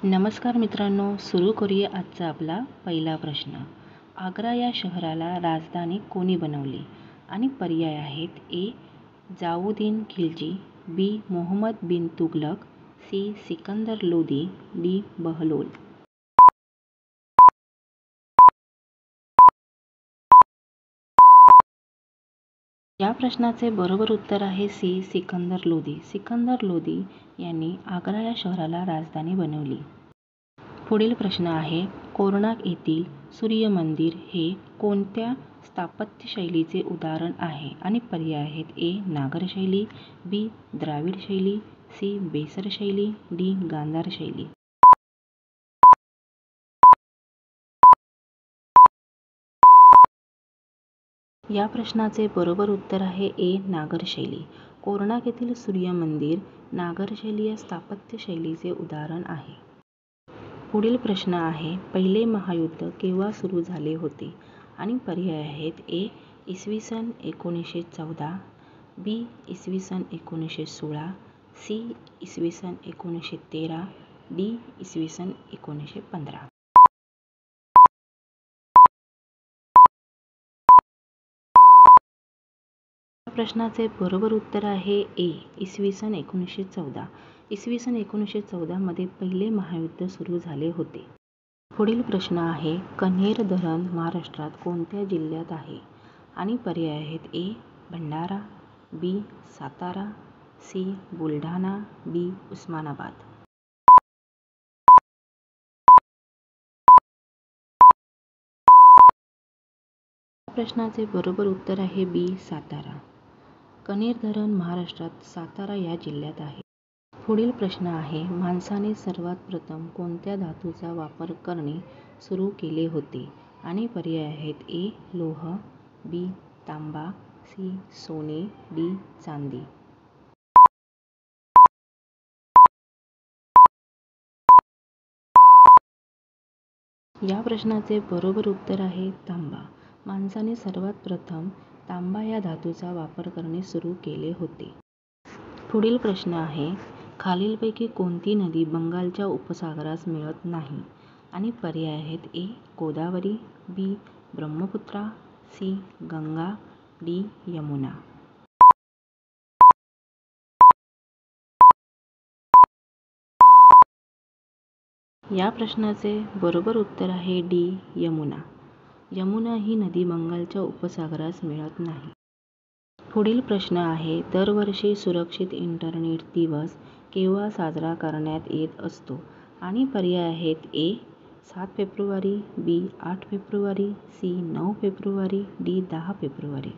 नमस्कार मित्रांनो, सुरू करूया आजचा आपला पहिला प्रश्न. आग्रा या शहराला राजधानी कोणी बनवली? आणि पर्याय आहेत: ए. जाऊद्दीन खिलजी, बी. मोहम्मद बिन तुघलक, सी. सिकंदर लोदी, डी. बहलोल. या प्रश्नाचे बरोबर उत्तर आहे सी. सिकंदर लोदी. सिकंदर लोदी यांनी आग्रा या शहराला राजधानी बनवली. पुढील प्रश्न आहे: कोणार्क येथील सूर्य मंदिर हे कोणत्या स्थापत्यशैलीचे उदाहरण आहे? आणि पर्याय आहेत: ए. नागर शैली, बी. द्राविड शैली, सी. बेसर शैली, डी. गांधार शैली. या प्रश्नाचे बरोबर उत्तर आहे ए. नागर शैली. कोणार्क येथील सूर्य मंदिर नागर शैली या स्थापत्य शैलीचे उदाहरण आहे. पुढील प्रश्न आहे: पहिले महायुद्ध केव्हा सुरू झाले होते? आणि पर्याय आहेत: ए. इसवी सन 1914, बी. इसवी सन 1916, सी. इसवी सन 1913, डी. इसवी सन 1915. या प्रश्नाचे बरोबर उत्तर आहे ए. इसवी सन 1914. इसवी सन 1914 मध्ये पहिले महायुद्ध सुरू झाले होते. पुढील प्रश्न आहे: कण्हेर धरण महाराष्ट्रात कोणत्या जिल्ह्यात आहे? आणि पर्याय आहेत: ए. भंडारा, बी. सातारा, सी. बुलढाणा, डी. उस्मानाबाद. या प्रश्नाचे बरोबर उत्तर आहे बी. सातारा. कण्हेर धरण महाराष्ट्रात सातारा या जिल्ह्यात आहे. पुढील प्रश्न आहे: माणसाने सर्वात प्रथम कोणत्या धातूचा वापर करणे सुरू केले होते? आणि पर्याय आहेत: ए. लोह, बी. तांबा, सी. सोने, डी. चांदी. या प्रश्नाचे बरोबर उत्तर आहे तांबा. माणसाने सर्वात प्रथम तांबा या धातूचा वापर करणे सुरू केले होते. पुढील प्रश्न आहे: खालीलपैकी कोणती नदी बंगालच्या उपसागरास मिळत नाही? आणि पर्याय आहेत: ए. गोदावरी, बी. ब्रह्मपुत्रा, सी. गंगा, डी. यमुना. या प्रश्नाचे बरोबर उत्तर आहे डी. यमुना. यमुना ही नदी बंगालच्या उपसागरास मिळत नाही. पुढील प्रश्न आहे: दरवर्षी सुरक्षित इंटरनेट दिवस केव्हा साजरा करण्यात येत असतो? आणि पर्याय आहेत: ए. 7 फेब्रुवारी, बी. 8 फेब्रुवारी, सी. 9 फेब्रुवारी, डी. 10 फेब्रुवारी.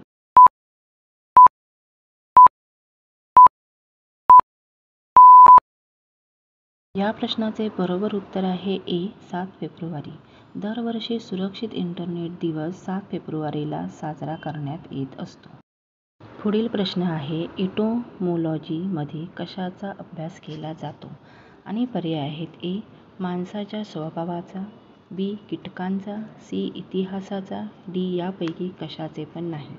या प्रश्नाचे बरोबर उत्तर आहे ए. 7 फेब्रुवारी. दरवर्षी सुरक्षित इंटरनेट दिवस 7 फेब्रुवारीला साजरा करण्यात येत असतो. पुढील प्रश्न आहे: एटोमोलॉजी मध्ये कशाचा अभ्यास केला जातो? आणि पर्याय आहेत: ए. माणसाच्या स्वभावाचा, बी. कीटकांचा, सी. इतिहासाचा, डी. यापैकी कशाचे पण नाही.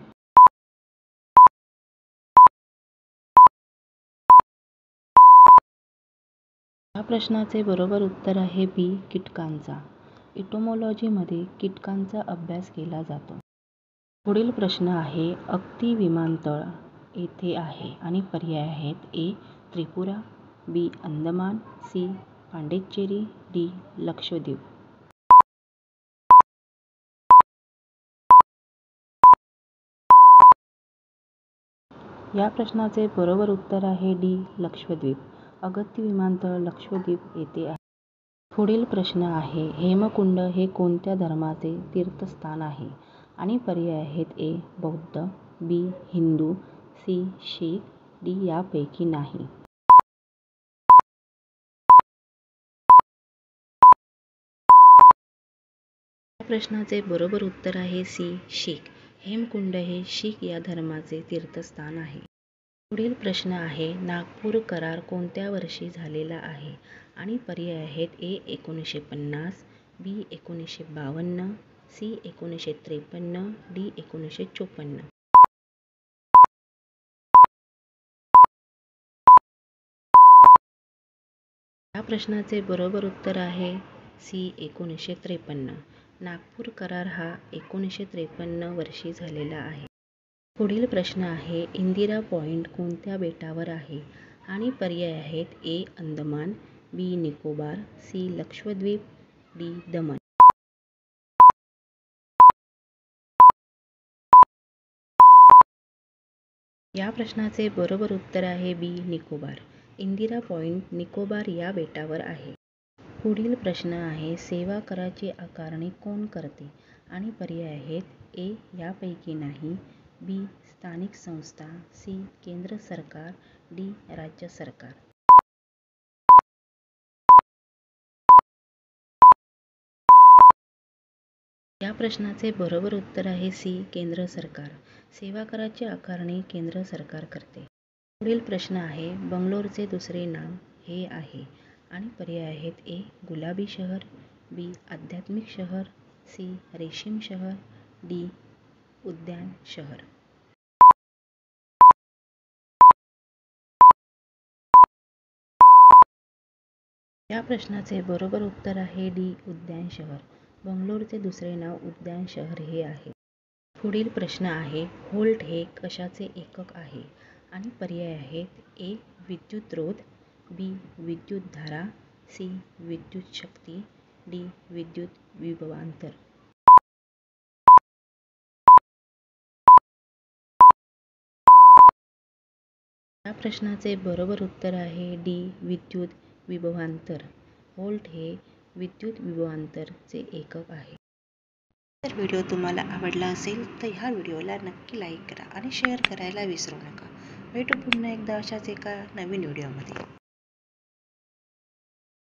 या प्रश्नाचे बरोबर उत्तर आहे बी. कीटकांचा. एटोमोलॉजीमध्ये कीटकांचा अभ्यास केला जातो. पुढील प्रश्न आहे: अगती विमानतळ येथे आहे? आणि पर्याय आहेत: ए. त्रिपुरा, बी. अंदमान, सी. पांडिचेरी, डी. लक्षद्वीप. या प्रश्नाचे बरोबर उत्तर आहे डी. लक्षद्वीप. अगती विमानतळ लक्षद्वीप येथे आहे. पुढील प्रश्न आहे: हेमकुंड हे कोणत्या धर्माचे तीर्थस्थान आहे? आणि पर्याय आहेत: ए. बौद्ध, बी. हिंदू, सी. शीख, डी. यापैकी नाही. या प्रश्नाचे बरोबर उत्तर आहे सी. शीख. हेमकुंड हे शीख या धर्माचे तीर्थस्थान आहे. पुढील प्रश्न आहे: नागपूर करार कोणत्या वर्षी झालेला आहे? आणि पर्याय आहेत: ए. 1950, बी. 1952, सी. 1953, डी. 1954. या प्रश्नाचे बरोबर उत्तर आहे सी 1953. नागपूर करार हा 1953 वर्षी झालेला आहे. पुढील प्रश्न आहे इंदिरा पॉइंट कोणत्या बेटावर आहे आणि पर्याय आहेत ए अंदमान, बी निकोबार, सी लक्षद्वीप, डी दमण. या प्रश्नाचे बरोबर उत्तर आहे बी निकोबार. इंदिरा पॉइंट निकोबार या बेटावर आहे. पुढील प्रश्न आहे सेवा कराची आकारणी कोण करते आणि पर्याय आहेत ए यापैकी नाही, बी स्थानिक संस्था, सी केंद्र सरकार, डी राज्य सरकार. या प्रश्नाचे बरोबर उत्तर आहे सी केंद्र सरकार. सेवा कराची आकारणी केंद्र सरकार करते. पुढील प्रश्न आहे बंगलोरचे दुसरे नाव हे आहे आणि पर्याय आहेत ए गुलाबी शहर, बी आध्यात्मिक शहर, सी रेशीम शहर, डी उद्यान शहर. या प्रश्नाचे बरोबर उत्तर आहे डी उद्यान शहर. बंगलोरचे दुसरे नाव उद्यान शहर हे आहे. पुढील प्रश्न आहे व्होल्ट हे कशाचे एकक आहे आणि पर्याय आहेत ए विद्युतरोध, बी विद्युतधारा, सी विद्युत शक्ती, डी विद्युत विभवांतर. या प्रश्नाचे बरोबर उत्तर आहे डी विद्युत विभवांतर. व्होल्ट हे विद्युत विभवांतरचे एकक आहे. जर व्हिडिओ तुम्हाला आवडला असेल तर ह्या व्हिडिओला नक्की लाईक करा आणि शेअर करायला विसरू नका. भेटू पुन्हा एकदा अशाच एका नवीन व्हिडिओमध्ये.